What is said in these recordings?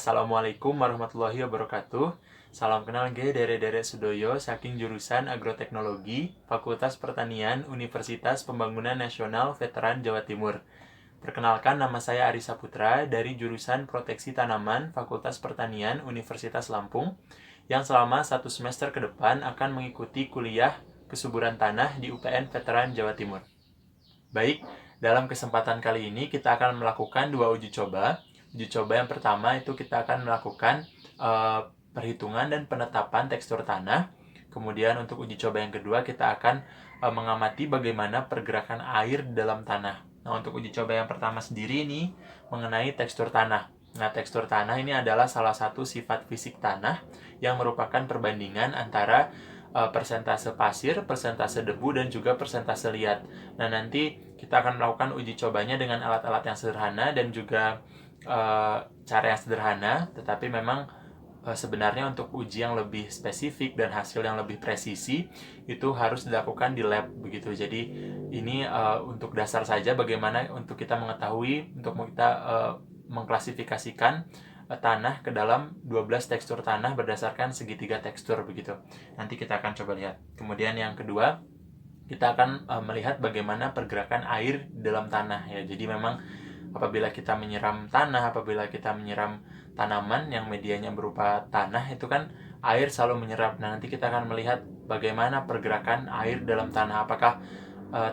Assalamualaikum warahmatullahi wabarakatuh. Salam kenal Dere Sudoyo, saking jurusan Agroteknologi, Fakultas Pertanian, Universitas Pembangunan Nasional Veteran Jawa Timur. Perkenalkan, nama saya Arisa Putra dari jurusan Proteksi Tanaman, Fakultas Pertanian, Universitas Lampung, yang selama 1 semester ke depan akan mengikuti kuliah kesuburan tanah di UPN Veteran Jawa Timur. Baik, dalam kesempatan kali ini kita akan melakukan 2 uji coba. Uji coba yang pertama itu kita akan melakukan perhitungan dan penetapan tekstur tanah. Kemudian untuk uji coba yang kedua kita akan mengamati bagaimana pergerakan air di dalam tanah. Nah, untuk uji coba yang pertama sendiri ini mengenai tekstur tanah. Nah, tekstur tanah ini adalah salah satu sifat fisik tanah yang merupakan perbandingan antara persentase pasir, persentase debu, dan juga persentase liat. Nah, nanti kita akan melakukan uji cobanya dengan alat-alat yang sederhana dan juga cara yang sederhana, tetapi memang sebenarnya untuk uji yang lebih spesifik dan hasil yang lebih presisi itu harus dilakukan di lab begitu. Jadi ini untuk dasar saja bagaimana untuk kita mengetahui, untuk kita mengklasifikasikan tanah ke dalam 12 tekstur tanah berdasarkan segitiga tekstur begitu. Nanti kita akan coba lihat. Kemudian yang kedua, kita akan melihat bagaimana pergerakan air di dalam tanah ya. Jadi memang apabila kita menyiram tanah, apabila kita menyiram tanaman yang medianya berupa tanah, itu kan air selalu menyerap. Nah, nanti kita akan melihat bagaimana pergerakan air dalam tanah. Apakah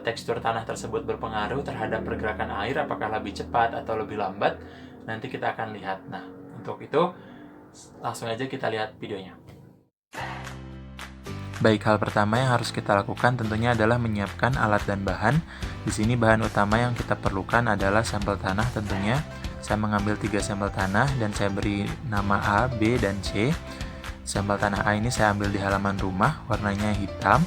tekstur tanah tersebut berpengaruh terhadap pergerakan air, apakah lebih cepat atau lebih lambat? Nanti kita akan lihat. Nah, untuk itu langsung aja kita lihat videonya. Baik, hal pertama yang harus kita lakukan tentunya adalah menyiapkan alat dan bahan. Di sini bahan utama yang kita perlukan adalah sampel tanah tentunya. Saya mengambil 3 sampel tanah dan saya beri nama A, B, dan C. Sampel tanah A ini saya ambil di halaman rumah, warnanya hitam.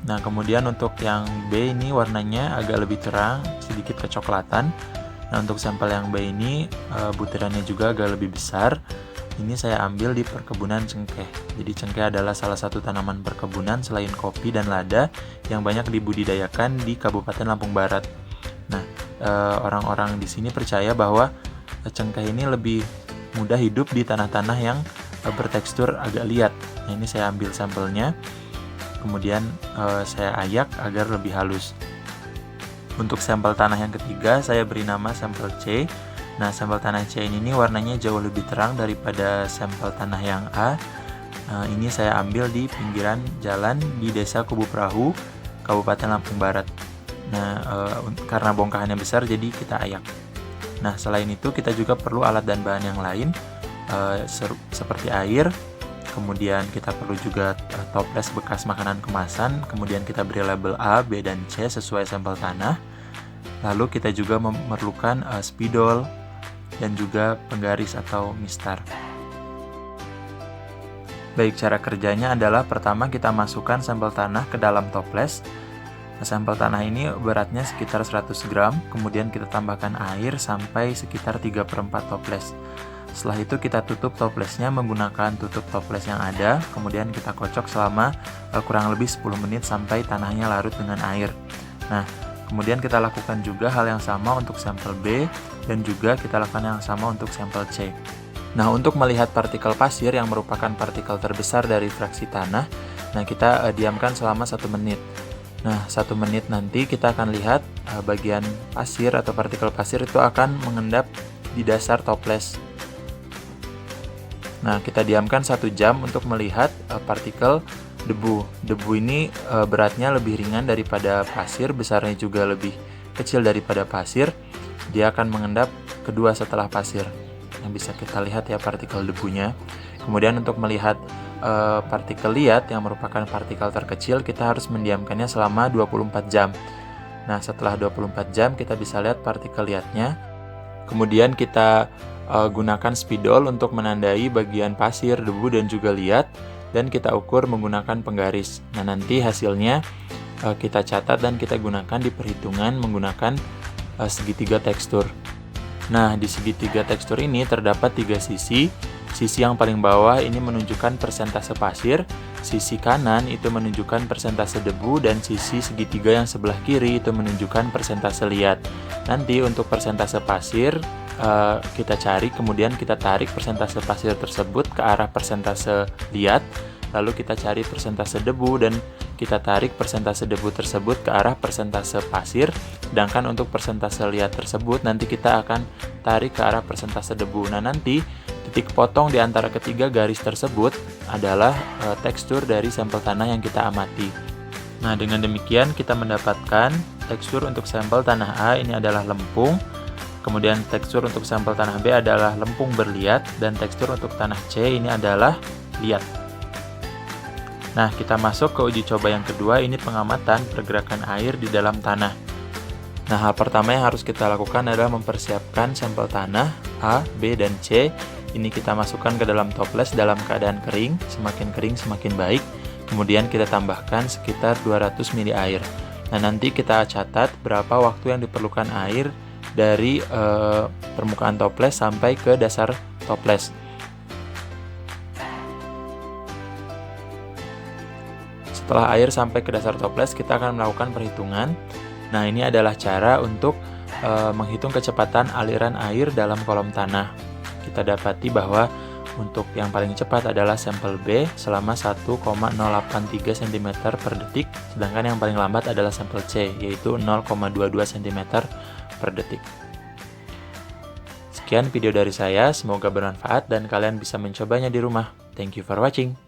Nah, kemudian untuk yang B ini warnanya agak lebih terang, sedikit kecoklatan. Nah, untuk sampel yang B ini butirannya juga agak lebih besar. Ini saya ambil di perkebunan cengkeh. Jadi cengkeh adalah salah satu tanaman perkebunan selain kopi dan lada yang banyak dibudidayakan di Kabupaten Lampung Barat. Nah, orang-orang di sini percaya bahwa cengkeh ini lebih mudah hidup di tanah-tanah yang bertekstur agak liat. Nah, ini saya ambil sampelnya, kemudian saya ayak agar lebih halus. Untuk sampel tanah yang ketiga, saya beri nama sampel C. Nah, sampel tanah C ini warnanya jauh lebih terang daripada sampel tanah yang A. Ini saya ambil di pinggiran jalan di Desa Kubu Perahu, Kabupaten Lampung Barat. Nah, karena bongkahannya besar, jadi kita ayak. Nah, selain itu kita juga perlu alat dan bahan yang lain, seperti air. Kemudian kita perlu juga toples bekas makanan kemasan. Kemudian kita beri label A, B, dan C sesuai sampel tanah. Lalu kita juga memerlukan spidol dan juga penggaris atau mistar. Baik, cara kerjanya adalah pertama kita masukkan sampel tanah ke dalam toples. Sampel tanah ini beratnya sekitar 100 gram, kemudian kita tambahkan air sampai sekitar 3/4 toples. Setelah itu kita tutup toplesnya menggunakan tutup toples yang ada, kemudian kita kocok selama kurang lebih 10 menit sampai tanahnya larut dengan air. Nah, kemudian kita lakukan juga hal yang sama untuk sampel B dan juga kita lakukan yang sama untuk sampel C. Nah, untuk melihat partikel pasir yang merupakan partikel terbesar dari fraksi tanah, nah kita diamkan selama 1 menit. Nah, 1 menit nanti kita akan lihat bagian pasir atau partikel pasir itu akan mengendap di dasar toples. Nah, kita diamkan 1 jam untuk melihat partikel debu. Debu ini beratnya lebih ringan daripada pasir, besarnya juga lebih kecil daripada pasir. Dia akan mengendap kedua setelah pasir. Yang bisa kita lihat ya partikel debunya. Kemudian untuk melihat partikel liat yang merupakan partikel terkecil, kita harus mendiamkannya selama 24 jam. Nah, setelah 24 jam kita bisa lihat partikel liatnya. Kemudian kita gunakan spidol untuk menandai bagian pasir, debu, dan juga liat, dan kita ukur menggunakan penggaris. Nah, nanti hasilnya kita catat dan kita gunakan di perhitungan menggunakan segitiga tekstur. Nah, di segitiga tekstur ini terdapat 3 sisi. Sisi yang paling bawah ini menunjukkan persentase pasir, sisi kanan itu menunjukkan persentase debu, dan sisi segitiga yang sebelah kiri itu menunjukkan persentase liat. Nanti untuk persentase pasir kita cari, kemudian kita tarik persentase pasir tersebut ke arah persentase liat, lalu kita cari persentase debu dan kita tarik persentase debu tersebut ke arah persentase pasir, sedangkan untuk persentase liat tersebut nanti kita akan tarik ke arah persentase debu. Nah, nanti titik potong di antara ketiga garis tersebut adalah tekstur dari sampel tanah yang kita amati. Nah, dengan demikian kita mendapatkan tekstur untuk sampel tanah A ini adalah lempung, kemudian tekstur untuk sampel tanah B adalah lempung berliat, dan tekstur untuk tanah C ini adalah liat. Nah, kita masuk ke uji coba yang kedua, ini pengamatan pergerakan air di dalam tanah. Nah, hal pertama yang harus kita lakukan adalah mempersiapkan sampel tanah A, B, dan C. Ini kita masukkan ke dalam toples dalam keadaan kering, semakin kering semakin baik. Kemudian kita tambahkan sekitar 200 ml air. Nah, nanti kita catat berapa waktu yang diperlukan air dari permukaan toples sampai ke dasar toples. Setelah air sampai ke dasar toples, kita akan melakukan perhitungan. Nah, ini adalah cara untuk menghitung kecepatan aliran air dalam kolom tanah. Kita dapati bahwa untuk yang paling cepat adalah sampel B selama 1,083 cm per detik, sedangkan yang paling lambat adalah sampel C, yaitu 0,22 cm per detik. Sekian video dari saya, semoga bermanfaat dan kalian bisa mencobanya di rumah. Thank you for watching.